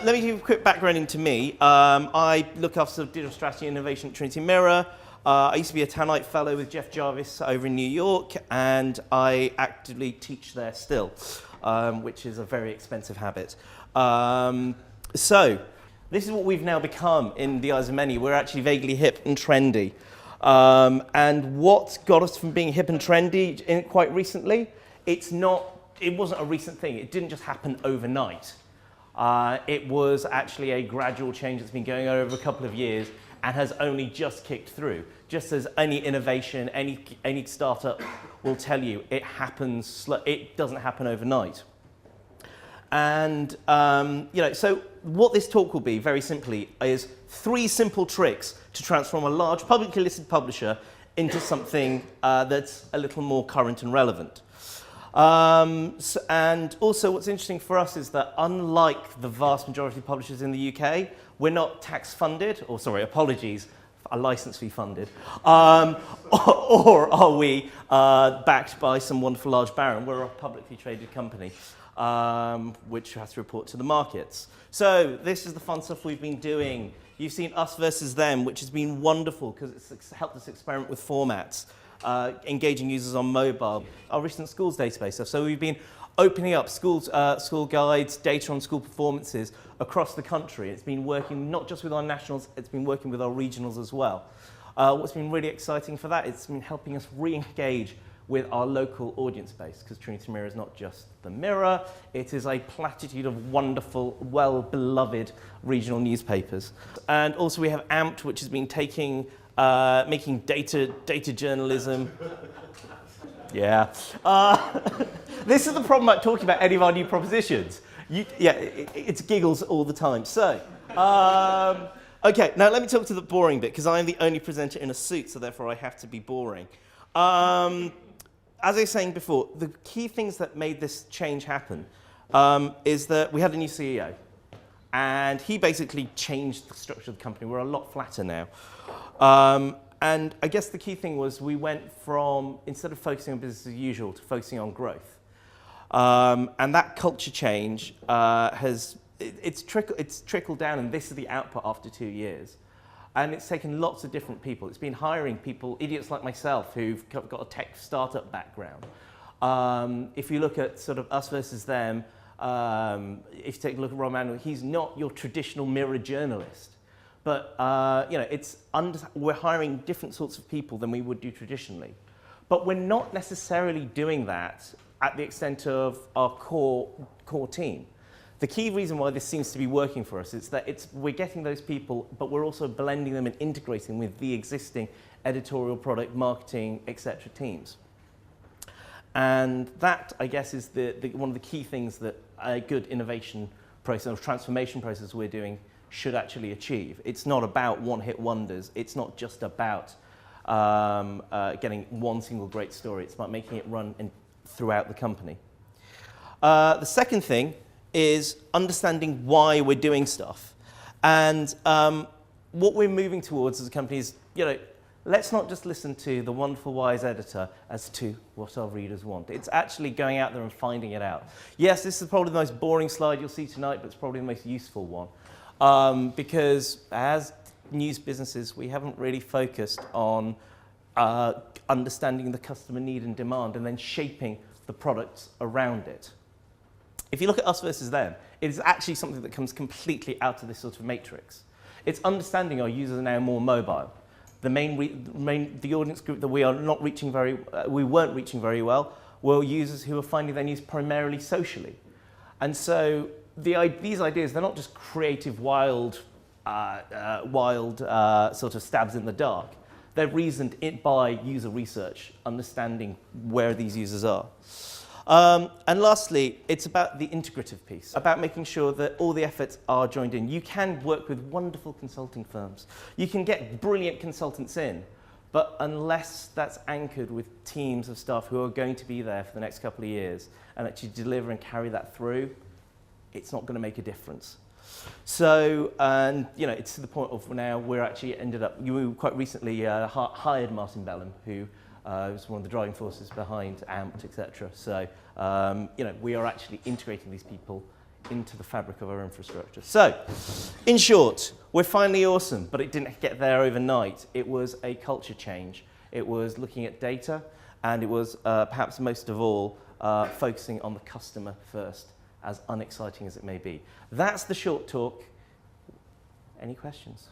Let me give you a quick background into me. I look after digital strategy and innovation at Trinity Mirror. I used to be a Tanite Fellow with Jeff Jarvis over in New York, and I actively teach there still, which is a very expensive habit. So, this is what we've now become in the eyes of many. We're actually vaguely hip and trendy. And what got us from being hip and trendy quite recently, it wasn't a recent thing. It didn't just happen overnight. It was actually a gradual change that's been going on over a couple of years and has only just kicked through. Just as any innovation, any startup will tell you, it doesn't happen overnight. And so what this talk will be, very simply, is 3 simple tricks to transform a large publicly listed publisher into something that's a little more current and relevant. And also what's interesting for us is that unlike the vast majority of publishers in the UK, we're not tax funded, or sorry, apologies, a license fee funded, or are we backed by some wonderful large baron. We're a publicly traded company, which has to report to the markets. So this is the fun stuff we've been doing. You've seen Us versus Them, which has been wonderful because it's helped us experiment with formats. Engaging users on mobile, our recent schools database stuff. So we've been opening up school guides, data on school performances across the country. It's been working not just with our nationals, it's been working with our regionals as well. What's been really exciting for that, it's been helping us re-engage with our local audience base, because Trinity Mirror is not just the Mirror, it is a platitude of wonderful, well-beloved regional newspapers. And also we have AMPT, which has been making data journalism. Yeah. This is the problem about talking about any of our new propositions. It's giggles all the time. So, okay, now let me talk to the boring bit, because I'm the only presenter in a suit, so therefore I have to be boring. As I was saying before, the key things that made this change happen is that we had a new CEO. And he basically changed the structure of the company. We're a lot flatter now. And I guess the key thing was we went from, instead of focusing on business as usual, to focusing on growth. And that culture change it's trickled down, and this is the output after 2 years. And it's taken lots of different people. It's been hiring people, idiots like myself, who've got a tech startup background. If you look at sort of Us versus Them, if you take a look at Roman, he's not your traditional Mirror journalist. But we're hiring different sorts of people than we would do traditionally. But we're not necessarily doing that at the extent of our core team. The key reason why this seems to be working for us is that we're getting those people, but we're also blending them and integrating with the existing editorial, product, marketing, etc. teams. And that, I guess, is one of the key things that a good innovation process or transformation process we're doing should actually achieve. It's not about one-hit wonders. It's not just about getting one single great story. It's about making it run throughout the company. The second thing is understanding why we're doing stuff. And what we're moving towards as a company is, let's not just listen to the wonderful wise editor as to what our readers want. It's actually going out there and finding it out. Yes, this is probably the most boring slide you'll see tonight, but it's probably the most useful one. Because as news businesses, we haven't really focused on understanding the customer need and demand and then shaping the products around it. If you look at Us versus Them, it is actually something that comes completely out of this sort of matrix. It's understanding our users are now more mobile. The audience group that we weren't reaching very well were users who were finding their news primarily socially. And so these ideas, they're not just creative, wild sort of stabs in the dark. They're reasoned by user research, understanding where these users are. And lastly, it's about the integrative piece, about making sure that all the efforts are joined in. You can work with wonderful consulting firms. You can get brilliant consultants in, but unless that's anchored with teams of staff who are going to be there for the next couple of years and actually deliver and carry that through, it's not going to make a difference. So, and it's to the point of now we're actually we quite recently hired Martin Bellham, who was one of the driving forces behind AMPT, etc. So, we are actually integrating these people into the fabric of our infrastructure. So, in short, we're finally awesome, but it didn't get there overnight. It was a culture change. It was looking at data, and it was perhaps most of all focusing on the customer first, as unexciting as it may be. That's the short talk. Any questions?